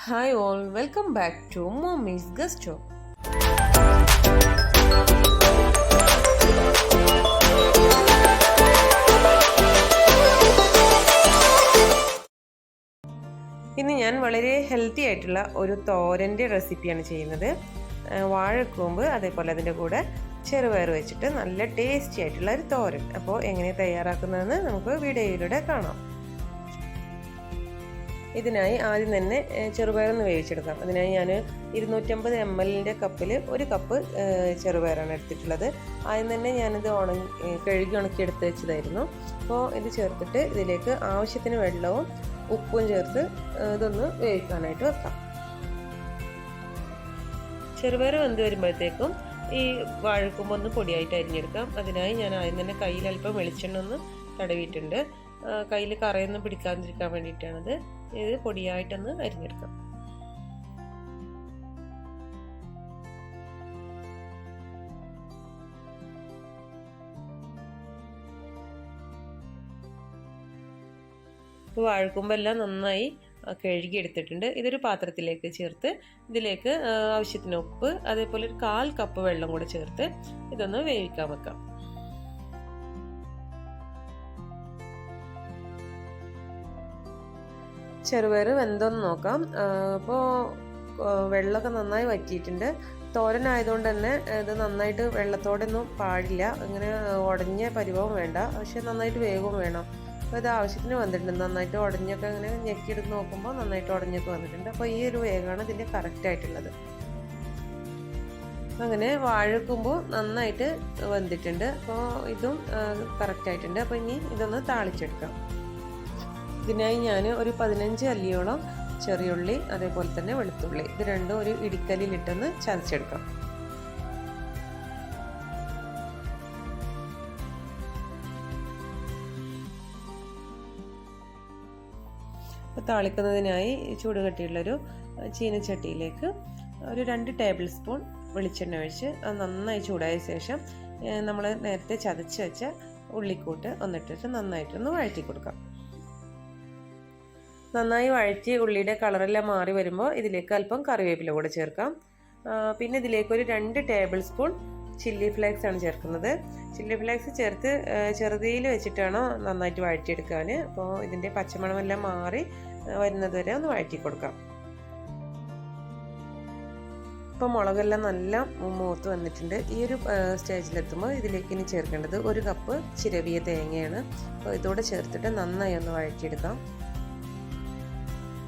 Hi all, welcome back to Mommy's Gusto. ഇന്ന് ഞാൻ വളരെ ഹെൽത്തി ആയിട്ടുള്ള ഒരു തോരൻ്റെ റെസിപ്പിയാണ് ചെയ്യുന്നത്. വാഴക്കൂമ്പ് അതേപോലെ അതിൻ്റെ കൂടെ ചെറുപയർ വെച്ചിട്ട് നല്ല ടേസ്റ്റി ആയിട്ടുള്ള ഒരു തോരൻ. അപ്പോൾ എങ്ങനെ തയ്യാറാക്കുന്നതെന്ന് നമുക്ക് വീഡിയോയിലൂടെ കാണാം. ഇതിനായി ആദ്യം തന്നെ ചെറുപയറൊന്ന് വേവിച്ചെടുക്കാം. അതിനായി ഞാൻ 250 ml കപ്പിൽ 1 കപ്പ് ചെറുപയറാണ് എടുത്തിട്ടുള്ളത്. ആദ്യം തന്നെ ഞാനിത് കഴുകി ഉണക്കി എടുത്ത് വെച്ചതായിരുന്നു. അപ്പോൾ ഇത് ചേർത്തിട്ട് ഇതിലേക്ക് ആവശ്യത്തിന് വെള്ളവും ഉപ്പും ചേർത്ത് ഇതൊന്ന് വേവിക്കാനായിട്ട് വെക്കാം. ചെറുപയർ വെന്ത് വരുമ്പോഴത്തേക്കും ഈ വാഴക്കൂമ്പ് ഒന്ന് പൊടിയായിട്ട് അരിഞ്ഞെടുക്കാം. അതിനായി ഞാൻ ആദ്യം തന്നെ കയ്യിൽ അല്പം വെളിച്ചെണ്ണ ഒന്ന് തടവിയിട്ടുണ്ട്. കയ്യിൽ കറയൊന്നും പിടിക്കാതിരിക്കാൻ വേണ്ടിയിട്ടാണത്. ഇത് പൊടിയായിട്ടൊന്ന് അരിഞ്ഞെടുക്കാം. വാഴക്കൂമ്പെല്ലാം നന്നായി കഴുകി എടുത്തിട്ടുണ്ട്. ഇതൊരു പാത്രത്തിലേക്ക് ചേർത്ത് ഇതിലേക്ക് ആവശ്യത്തിന് ഉപ്പ് അതേപോലെ ഒരു 1/4 കപ്പ് വെള്ളം കൂടെ ചേർത്ത് ഇതൊന്ന് വേവിക്കാൻ വെക്കാം. ചെറുപയർ വെന്തോന്ന് നോക്കാം. അപ്പോൾ വെള്ളമൊക്കെ നന്നായി വറ്റിയിട്ടുണ്ട്. തോരനായതുകൊണ്ട് തന്നെ ഇത് നന്നായിട്ട് വെള്ളത്തോടൊന്നും പാടില്ല, അങ്ങനെ ഉടഞ്ഞ പരിവവും വേണ്ട, പക്ഷെ നന്നായിട്ട് വേഗവും വേണം. അപ്പോൾ ഇത് ആവശ്യത്തിന് വന്നിട്ടുണ്ട്. നന്നായിട്ട് ഉടഞ്ഞൊക്കെ അങ്ങനെ ഞെക്കിയെടുത്ത് നോക്കുമ്പോൾ നന്നായിട്ട് ഉടഞ്ഞൊക്കെ വന്നിട്ടുണ്ട്. അപ്പോൾ ഈ ഒരു വേഗമാണ് ഇതിൻ്റെ കറക്റ്റായിട്ടുള്ളത്. അങ്ങനെ വാഴക്കൂമ്പ് നന്നായിട്ട് വെന്തിട്ടുണ്ട്. അപ്പോൾ ഇതും കറക്റ്റായിട്ടുണ്ട്. അപ്പോൾ ഇനി ഇതൊന്ന് താളിച്ചെടുക്കാം. ഇതിനായി ഞാൻ ഒരു 15 അല്ലിയോളം ചെറിയുള്ളി അതേപോലെ തന്നെ വെളുത്തുള്ളി ഇത് രണ്ടും ഒരു ഇടിക്കല്ലിലിട്ടൊന്ന് ചതച്ചെടുക്കാം. അപ്പോൾ താളിക്കുന്നതിനായി ചൂട് കട്ടിയുള്ളൊരു ചീനച്ചട്ടിയിലേക്ക് ഒരു 2 ടേബിൾ സ്പൂൺ വെളിച്ചെണ്ണ ഒഴിച്ച് അത് നന്നായി ചൂടായ ശേഷം നമ്മൾ നേരത്തെ ചതച്ച് വെച്ച ഉള്ളിക്കൂട്ട് ഒന്നിട്ടിട്ട് നന്നായിട്ടൊന്ന് വഴറ്റി കൊടുക്കാം. നന്നായി വഴറ്റി ഉള്ളിയുടെ കളറെല്ലാം മാറി വരുമ്പോൾ ഇതിലേക്ക് അല്പം കറിവേപ്പില കൂടെ ചേർക്കാം. പിന്നെ ഇതിലേക്ക് ഒരു 2 ടേബിൾ സ്പൂൺ ചില്ലി ഫ്ലേക്സ് ആണ് ചേർക്കുന്നത്. ചില്ലി ഫ്ലേക്സ് ചേർത്ത് ചെറുതീയിൽ വെച്ചിട്ടാണ് നന്നായിട്ട് വഴറ്റിയെടുക്കാൻ. അപ്പോൾ ഇതിൻ്റെ പച്ചമണമെല്ലാം മാറി വരുന്നത് വരെ ഒന്ന് വഴറ്റി കൊടുക്കാം. ഇപ്പോൾ മുളകെല്ലാം നല്ല മൂത്ത് വന്നിട്ടുണ്ട്. ഈ ഒരു സ്റ്റേജിലെത്തുമ്പോൾ ഇതിലേക്ക് ഇനി ചേർക്കേണ്ടത് 1 കപ്പ് ചിരവിയ തേങ്ങയാണ്. അപ്പോൾ ഇതോടെ ചേർത്തിട്ട് നന്നായി ഒന്ന് വഴറ്റിയെടുക്കാം.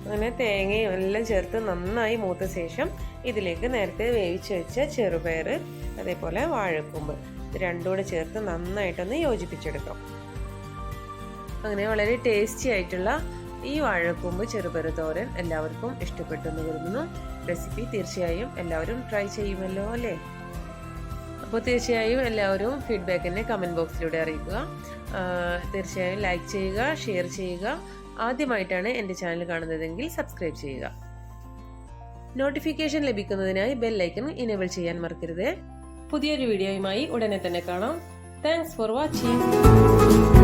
അങ്ങനെ തേങ്ങയും എല്ലാം ചേർത്ത് നന്നായി മൂത്ത ശേഷം ഇതിലേക്ക് നേരത്തെ വേവിച്ച് വെച്ച ചെറുപയർ അതേപോലെ വാഴക്കൂമ്പ് ഇത് രണ്ടും കൂടെ ചേർത്ത് നന്നായിട്ടൊന്ന് യോജിപ്പിച്ചെടുക്കാം. അങ്ങനെ വളരെ ടേസ്റ്റി ആയിട്ടുള്ള ഈ വാഴക്കൂമ്പ് ചെറുപയർ തോരൻ എല്ലാവർക്കും ഇഷ്ടപ്പെട്ടു എന്ന് കരുതുന്നു. റെസിപ്പി തീർച്ചയായും എല്ലാവരും ട്രൈ ചെയ്യുമല്ലോ അല്ലേ? അപ്പോൾ തീർച്ചയായും എല്ലാവരും ഫീഡ്ബാക്ക് തന്നെ കമൻറ്റ് ബോക്സിലൂടെ അറിയിക്കുക. തീർച്ചയായും ലൈക്ക് ചെയ്യുക, ഷെയർ ചെയ്യുക. ആദ്യമായിട്ടാണ് എൻ്റെ ചാനൽ കാണുന്നതെങ്കിൽ സബ്സ്ക്രൈബ് ചെയ്യുക. നോട്ടിഫിക്കേഷൻ ലഭിക്കുന്നതിനായി ബെൽ ഐക്കൺ ഇനേബിൾ ചെയ്യാൻ മറക്കരുത്. പുതിയൊരു വീഡിയോയുമായി ഉടനെ തന്നെ കാണാം. Thanks for watching.